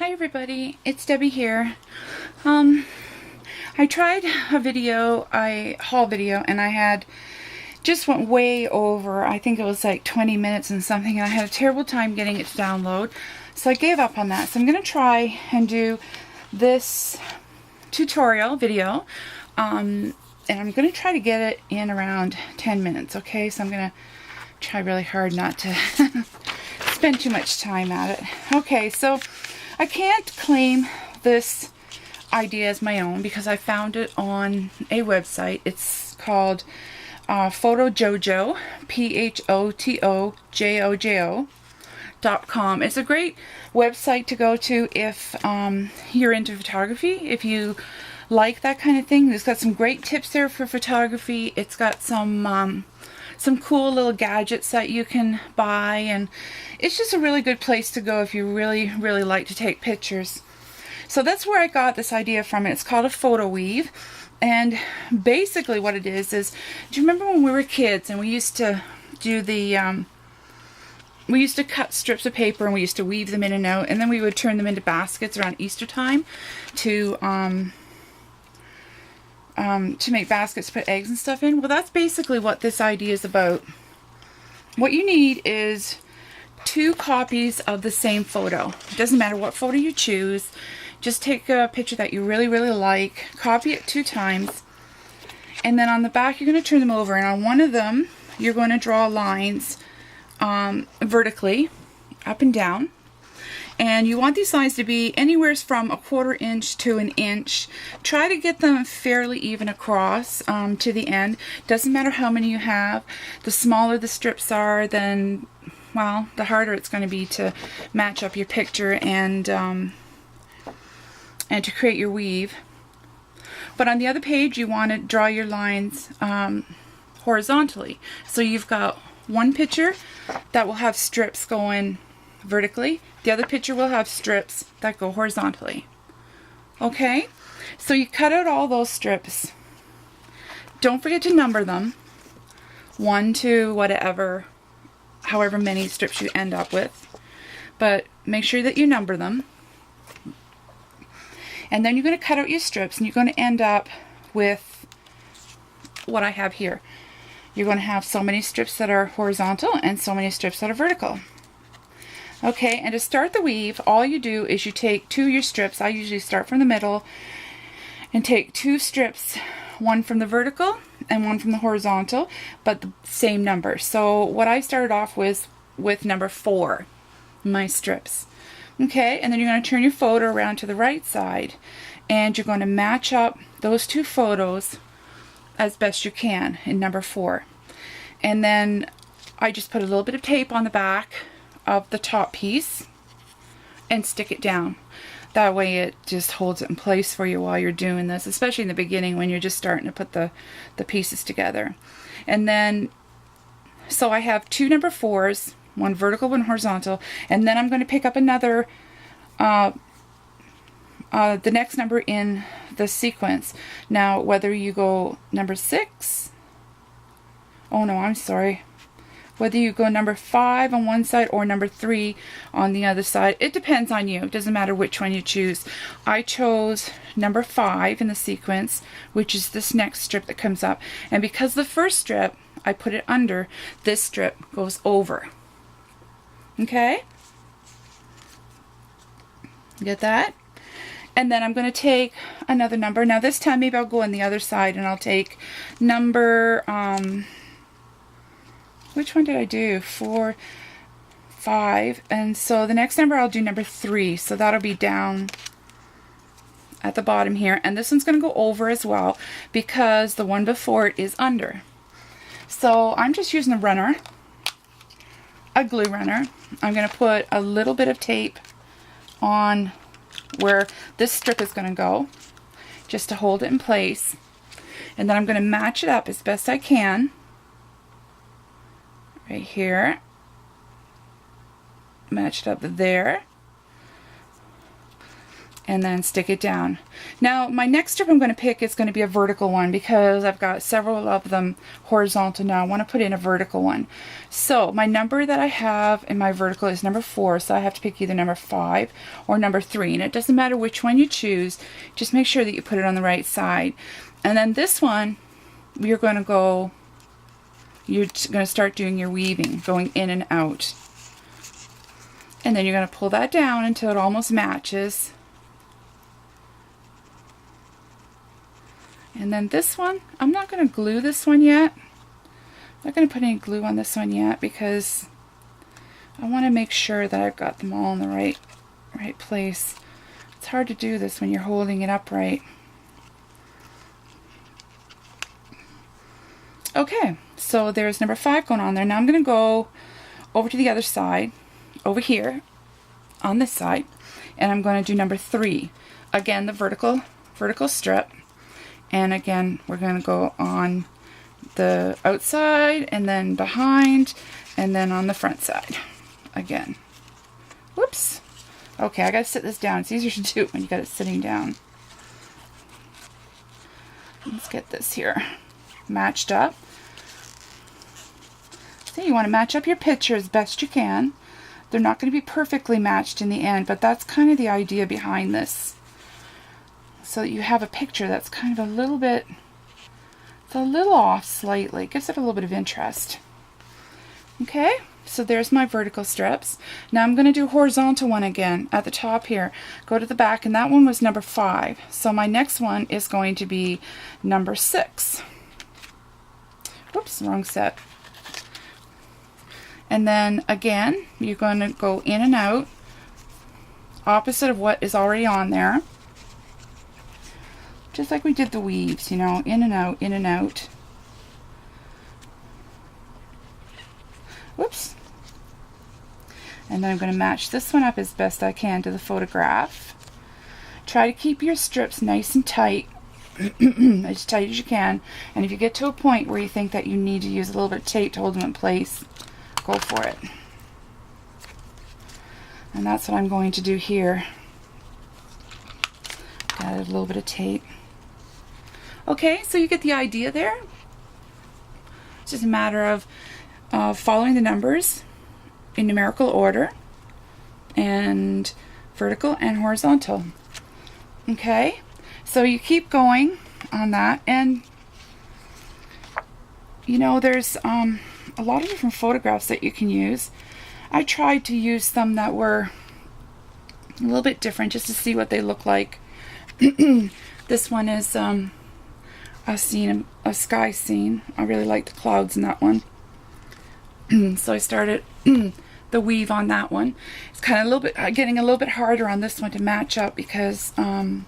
Hi everybody, it's Debbie here. I tried a haul video, and I had just went way over. I think it was like 20 minutes and something, and I had a terrible time getting it to download. So I gave up on that. So I'm going to try and do this tutorial video, and I'm going to try to get it in around 10 minutes, okay? So I'm going to try really hard not to spend too much time at it. Okay, so I can't claim this idea as my own because I found it on a website. It's called photojojo, photojojo.com. It's a great website to go to if you're into photography, if you like that kind of thing. It's got some great tips there for photography. It's got some cool little gadgets that you can buy, and it's just a really good place to go if you really like to take pictures. So that's where I got this idea from. It's called a photoweave, and basically what it is, do you remember when we were kids and we used to do the we used to cut strips of paper and we used to weave them in and out, and then we would turn them into baskets around Easter time to make baskets to put eggs and stuff in? Well, that's basically what this idea is about. What you need is 2 copies of the same photo. It doesn't matter what photo you choose. Just take a picture that you really like, copy it 2 times, and then on the back you're going to turn them over, and on one of them you're going to draw lines vertically up and down. And you want these lines to be anywhere from 1/4 inch to 1 inch. Try to get them fairly even across to the end. Doesn't matter how many you have. The smaller the strips are, then, well, the harder it's going to be to match up your picture and to create your weave. But on the other page, you want to draw your lines horizontally. So you've got one picture that will have strips going vertically. The other picture will have strips that go horizontally. Okay? So you cut out all those strips. Don't forget to number them. 1 to whatever, however many strips you end up with. But make sure that you number them. And then you're going to cut out your strips, and you're going to end up with what I have here. You're going to have so many strips that are horizontal and so many strips that are vertical. Okay, and to start the weave, all you do is you take 2 of your strips. I usually start from the middle and take 2 strips, one from the vertical and one from the horizontal, but the same number. So what I started off with number 4, my strips. Okay, and then you're going to turn your photo around to the right side, and you're going to match up those 2 photos as best you can in number 4. And then I just put a little bit of tape on the back of the top piece and stick it down. That way it just holds it in place for you while you're doing this, especially in the beginning when you're just starting to put the pieces together. And then, so I have 2 number 4s, one vertical, one horizontal, and then I'm going to pick up another, the next number in the sequence. Now, whether you go number 6, oh no, I'm sorry, whether you go number 5 on one side or number 3 on the other side, it depends on you. It doesn't matter which one you choose. I chose number 5 in the sequence, which is this next strip that comes up. And because the first strip, I put it under, this strip goes over. Okay? Get that? And then I'm going to take another number. Now this time maybe I'll go on the other side and I'll take number, which one did I do? 4, 5. And so the next number I'll do number 3. So that'll be down at the bottom here. And this one's going to go over as well because the one before it is under. So I'm just using a runner, a glue runner. I'm going to put a little bit of tape on where this strip is going to go, just to hold it in place. And then I'm going to match it up as best I can. Right here, match it up there, and then stick it down. Now my next strip I'm going to pick is going to be a vertical one because I've got several of them horizontal now. I want to put in a vertical one. So my number that I have in my vertical is number 4, so I have to pick either number 5 or number 3, and it doesn't matter which one you choose, just make sure that you put it on the right side. And then this one, you're going to start doing your weaving, going in and out. And then you're going to pull that down until it almost matches. And then this one, I'm not going to glue this one yet. I'm not going to put any glue on this one yet because I want to make sure that I've got them all in the right place. It's hard to do this when you're holding it upright. Okay, so there's number 5 going on there. Now I'm going to go over to the other side, over here on this side, and I'm going to do number 3. Again, the vertical strip. And again, we're going to go on the outside and then behind and then on the front side again. Whoops. Okay, I got to sit this down. It's easier to do when you got it sitting down. Let's get this here matched up. So you want to match up your picture as best you can. They're not going to be perfectly matched in the end, but that's kind of the idea behind this. So that you have a picture that's kind of a little bit, it's a little off slightly. It gives it a little bit of interest. Okay, so there's my vertical strips. Now I'm going to do a horizontal one again at the top here. Go to the back, and that one was number 5. So my next one is going to be number 6. Whoops, wrong set. And then again, you're going to go in and out, opposite of what is already on there. Just like we did the weaves, you know, in and out, in and out. Whoops. And then I'm going to match this one up as best I can to the photograph. Try to keep your strips nice and tight, as tight as you can. And if you get to a point where you think that you need to use a little bit of tape to hold them in place, go for it. And that's what I'm going to do here. Got a little bit of tape. Okay, so you get the idea there. It's just a matter of following the numbers in numerical order, and vertical and horizontal. Okay, so you keep going on that, and you know there's a lot of different photographs that you can use. I tried to use some that were a little bit different just to see what they look like. This one is a sky scene. I really like the clouds in that one. So I started the weave on that one. It's kind of a little bit getting a little bit harder on this one to match up because well,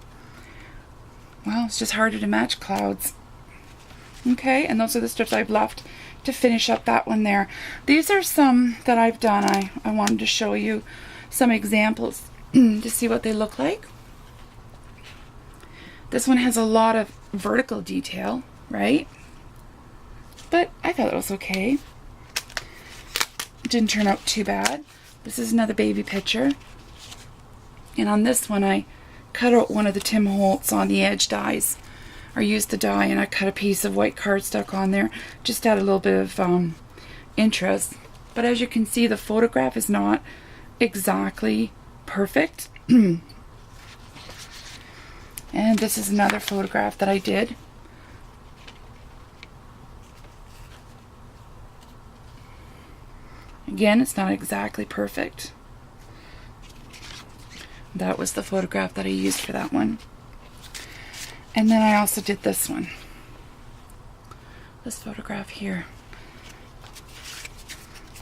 it's just harder to match clouds. Okay, and those are the strips I've left to finish up that one there. These are some that I've done. I wanted to show you some examples to see what they look like. This one has a lot of vertical detail, right? But I thought it was okay. It didn't turn out too bad. This is another baby picture. And on this one, I cut out one of the Tim Holtz on the edge dies. I used the die and I cut a piece of white cardstock on there. Just add a little bit of interest. But as you can see, the photograph is not exactly perfect. And this is another photograph that I did. Again, it's not exactly perfect. That was the photograph that I used for that one. And then I also did this one. This photograph here.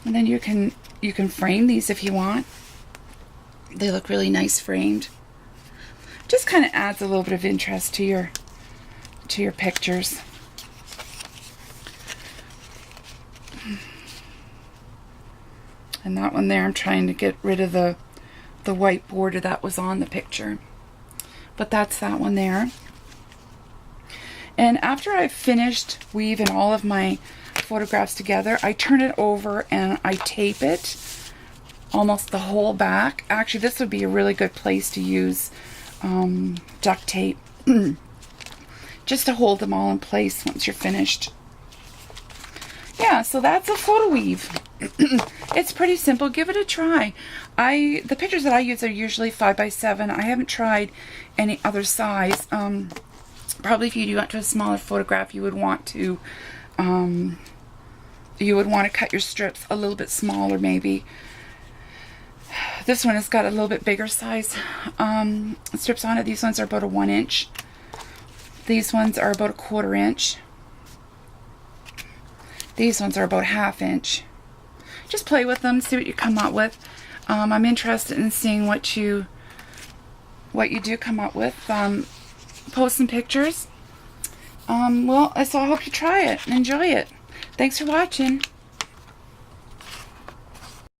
And then you can frame these if you want. They look really nice framed. Just kind of adds a little bit of interest to your pictures. And that one there, I'm trying to get rid of the white border that was on the picture. But that's that one there. And after I've finished weaving all of my photographs together, I turn it over and I tape it almost the whole back. Actually, this would be a really good place to use duct tape just to hold them all in place once you're finished. Yeah, so that's a photo weave. It's pretty simple. Give it a try. The pictures that I use are usually 5x7. I haven't tried any other size. Probably if you went to a smaller photograph, you would want to cut your strips a little bit smaller, maybe. This one has got a little bit bigger size strips on it. These ones are about a 1 inch. These ones are about a 1/4 inch. These ones are about 1/2 inch. Just play with them, see what you come up with. I'm interested in seeing what you do come up with. Post some pictures. So I hope you try it and enjoy it. Thanks for watching.